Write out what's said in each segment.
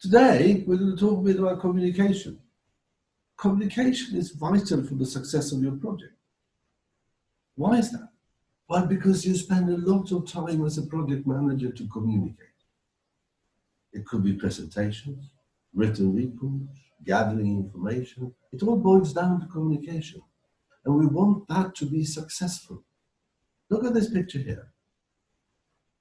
Today, we're going to talk a bit about communication. Communication is vital for the success of your project. Why is that? Well, because you spend a lot of time as a project manager to communicate. It could be presentations, written reports, gathering information. It all boils down to communication. And we want that to be successful. Look at this picture here.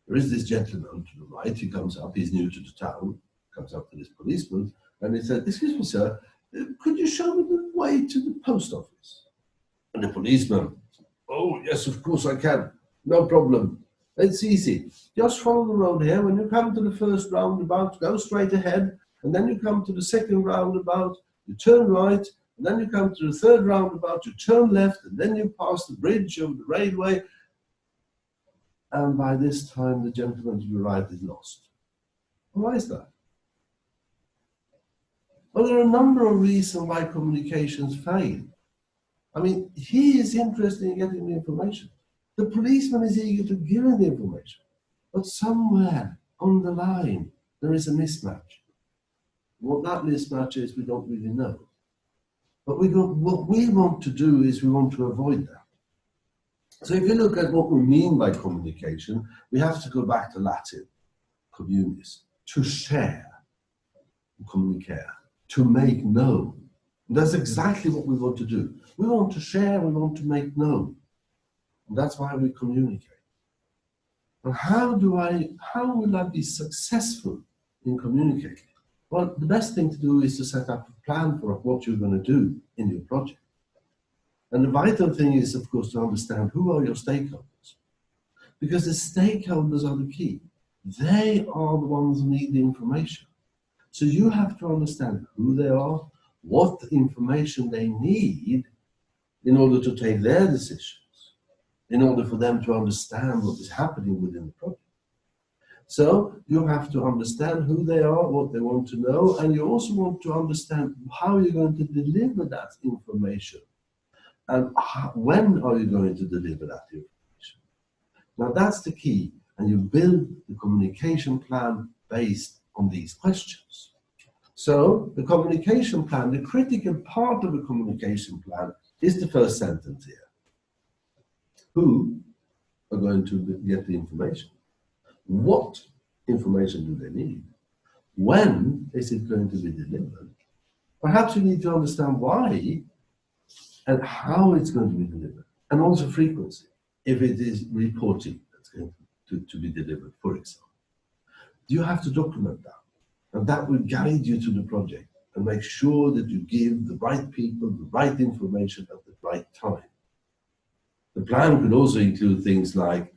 There is this gentleman to the right. He comes up, he's new to the town, comes up to this policeman, and he said, "Excuse me, sir, could you show me the way to the post office?" And the policeman, "Oh, yes, of course I can. No problem. It's easy. Just follow the road here. When you come to the first roundabout, go straight ahead. And then you come to the second roundabout, you turn right. And then you come to the third roundabout, you turn left. And then you pass the bridge over the railway." And by this time, the gentleman to the right is lost. Why is that? Well, there are a number of reasons why communications fail. I mean, he is interested in getting the information. The policeman is eager to give him the information. But somewhere on the line, there is a mismatch. What that mismatch is, we don't really know. But what we want to do is we want to avoid that. So if you look at what we mean by communication, we have to go back to Latin, communis, to share, communicare, to make known. And that's exactly what we want to do. We want to share, we want to make known. And that's why we communicate. And how will I be successful in communicating? Well, the best thing to do is to set up a plan for what you're going to do in your project. And the vital thing is, of course, to understand who are your stakeholders. Because the stakeholders are the key. They are the ones who need the information. So you have to understand who they are, what information they need in order to take their decisions, in order for them to understand what is happening within the project. So you have to understand who they are, what they want to know, and you also want to understand how you're going to deliver that information. And when are you going to deliver that information? Now that's the key, and you build the communication plan based on these questions. So the communication plan, the critical part of the communication plan is the first sentence here. Who are going to get the information? What information do they need? When is it going to be delivered? Perhaps you need to understand why and how it's going to be delivered, and also frequency, if it is reporting that's going to be delivered, for example. You have to document that, and that will guide you to the project and make sure that you give the right people the right information at the right time. The plan could also include things like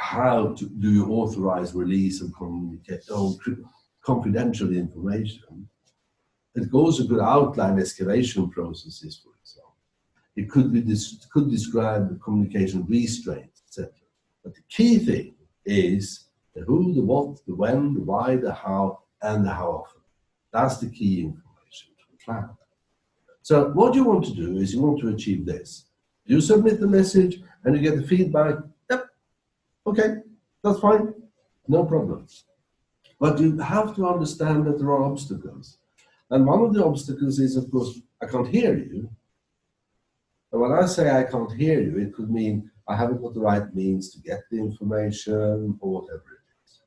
do you authorize release of confidential information. It also could outline escalation processes, for example. It could describe the communication restraints, etc. But the key thing is the who, the what, the when, the why, the how, and the how often. That's the key information to the plan. So what you want to do is you want to achieve this. You submit the message and you get the feedback. Yep, okay, that's fine, no problem. But you have to understand that there are obstacles. And one of the obstacles is, of course, I can't hear you. And when I say I can't hear you, it could mean I haven't got the right means to get the information or whatever it is.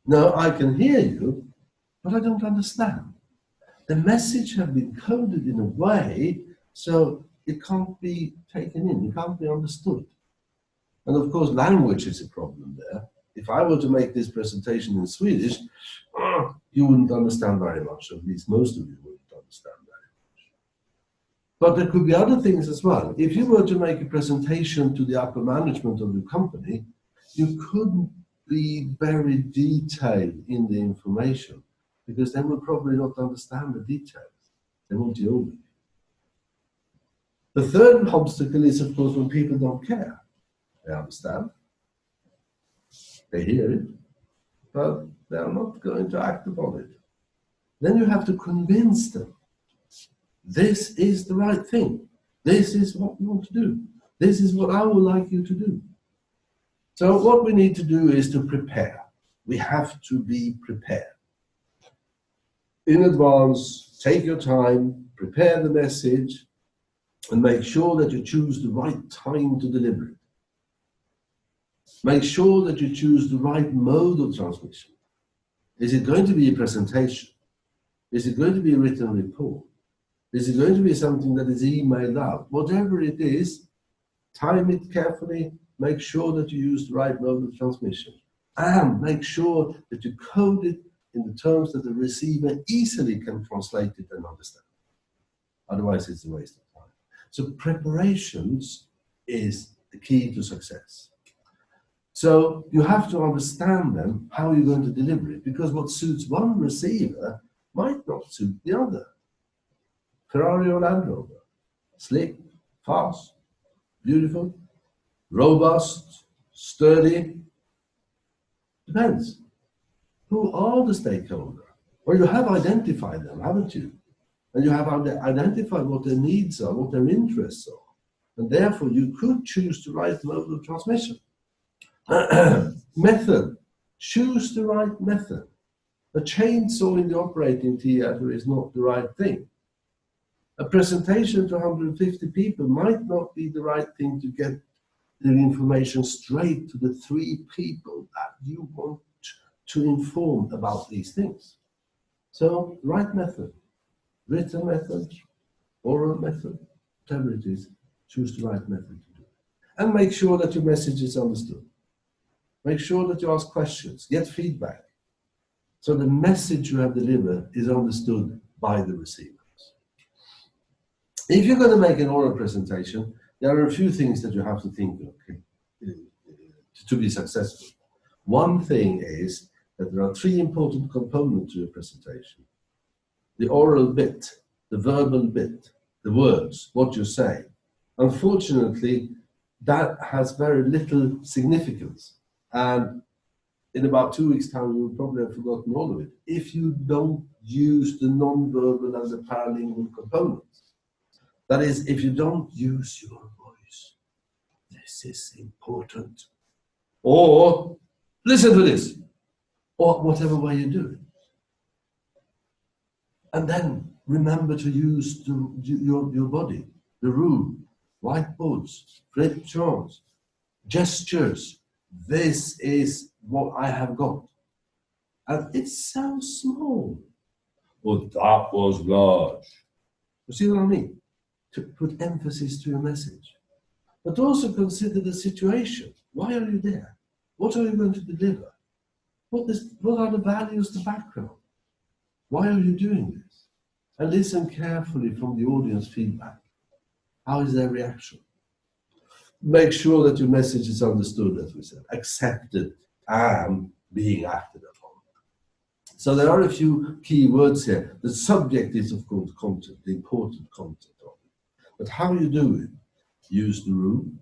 No, I can hear you, but I don't understand. The message has been coded in a way so it can't be taken in, it can't be understood. And of course, language is a problem there. If I were to make this presentation in Swedish, you wouldn't understand very much, at least most of you wouldn't understand very much. But there could be other things as well. If you were to make a presentation to the upper management of the company, you couldn't be very detailed in the information, because they will probably not understand the details. They want the overview. The third obstacle is, of course, when people don't care. They understand, they hear it, but they are not going to act upon it. Then you have to convince them. This is the right thing. This is what we want to do. This is what I would like you to do. So what we need to do is to prepare. We have to be prepared. in advance, take your time, prepare the message, and make sure that you choose the right time to deliver it. Make sure that you choose the right mode of transmission. Is it going to be a presentation? Is it going to be a written report? Is it going to be something that is emailed out? Whatever it is, time it carefully, make sure that you use the right mode of transmission, and make sure that you code it in the terms that the receiver easily can translate it and understand. Otherwise, it's a waste of time. So preparations is the key to success. So you have to understand then how you're going to deliver it, because what suits one receiver might not suit the other. Ferrari or Land Rover, slick, fast, beautiful, robust, sturdy, depends. Who are the stakeholders? Well, you have identified them, haven't you? And you have identified what their needs are, what their interests are. And therefore, you could choose the right mode of transmission. Method. Choose the right method. A chainsaw in the operating theater is not the right thing. A presentation to 150 people might not be the right thing to get the information straight to the 3 people that you want to inform about these things. So, right method, written method, oral method, whatever it is, choose the right method to do it. And make sure that your message is understood. Make sure that you ask questions, get feedback, so the message you have delivered is understood by the receivers. If you're going to make an oral presentation, there are a few things that you have to think of to be successful. One thing is that there are 3 important components to a presentation. The oral bit, the verbal bit, the words, what you say. Unfortunately, that has very little significance. And in about 2 weeks' time, you will probably have forgotten all of it if you don't use the non-verbal and the paralingual components. That is, if you don't use your voice. This is important. Or listen to this. Or whatever way you do it. And then remember to use your body, the room, whiteboards, flip charts, gestures. This is what I have got. And it's so small. Well, that was large. You see what I mean? To put emphasis to your message. But also consider the situation. Why are you there? What are you going to deliver? What are the values, the background? Why are you doing this? And listen carefully from the audience feedback. How is their reaction? Make sure that your message is understood, as we said, accepted, and being acted upon. So there are a few key words here. The subject is, of course, content, the important content of it. But how you do it? Use the room,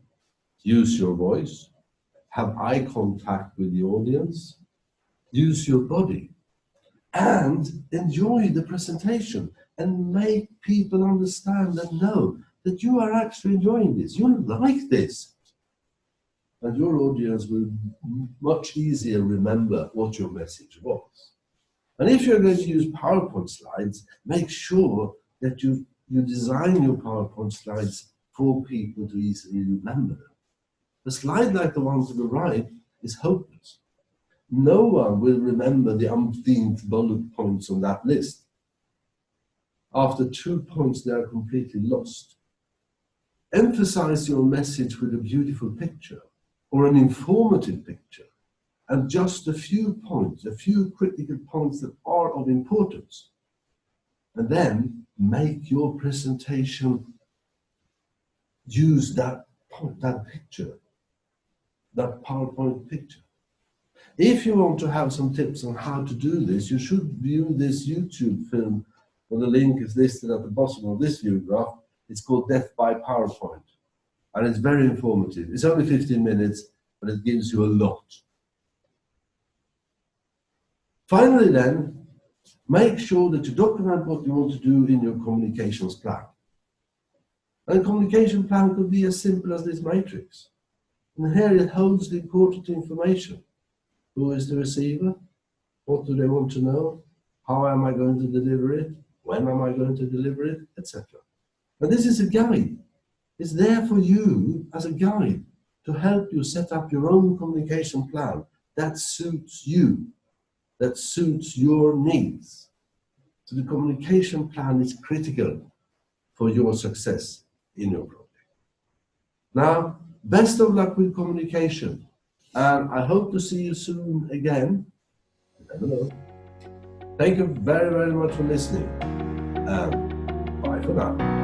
use your voice, have eye contact with the audience, use your body, and enjoy the presentation and make people understand and know that you are actually enjoying this. You like this. And your audience will much easier remember what your message was. And if you're going to use PowerPoint slides, make sure that you design your PowerPoint slides for people to easily remember them. A slide like the one to the right is hopeless. No one will remember the umpteenth bullet points on that list. After 2 points, they are completely lost. Emphasize your message with a beautiful picture or an informative picture, and just a few points, a few critical points that are of importance. And then make your presentation use that point, that picture, that PowerPoint picture. If you want to have some tips on how to do this, you should view this YouTube film, or the link is listed at the bottom of this view graph. It's called Death by PowerPoint, and it's very informative. It's only 15 minutes, but it gives you a lot. Finally then, make sure that you document what you want to do in your communications plan. And a communication plan could be as simple as this matrix. And here it holds the important information. Who is the receiver? What do they want to know? How am I going to deliver it? When am I going to deliver it? Etc. But this is a guide. It's there for you as a guide to help you set up your own communication plan that suits you, that suits your needs. So the communication plan is critical for your success in your project. Now, best of luck with communication, and I hope to see you soon again. I don't know. Thank you very, very much for listening, and bye for now.